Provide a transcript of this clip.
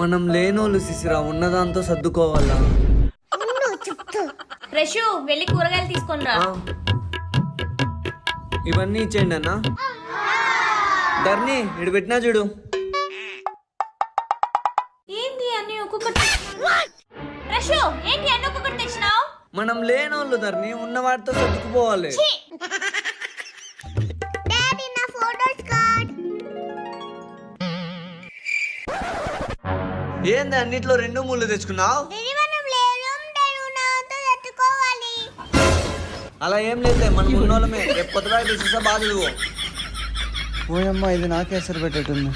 మనం లేనోళ్ళు శిశిరా, ఉన్నదాంతో సర్దుకోవాలా. ఫ్రెష్ వెళ్ళి కూరగాయలు తీసుకొని రా. ఆ. ఇవన్నీ ఇచ్చేయండి అన్న. ధర్ని ఇటు పెట్టినా చూడు. ఏంటి అన్ని ఒక్కొక్కటి? ఫ్రెష్ ఏంటి అన్ని ఒక్కొక్కటి తెచ్చినావు? మనం లేనోళ్ళు ధర్ని, ఉన్న వాటితో సర్దుకుపోవాలి. డాడీ నా ఫోటోస్ కార్డ్. ఏంది అన్నిట్లో 2 తెచ్చుకున్నావు? అలా ఏం లేదులే, మనం ఉన్నోళ్ళమే. రేపు కొత్తగా తీసేసా బాధ. ఓయమ్మ, ఇది నాకే ఎసరు పెట్టేటుంది.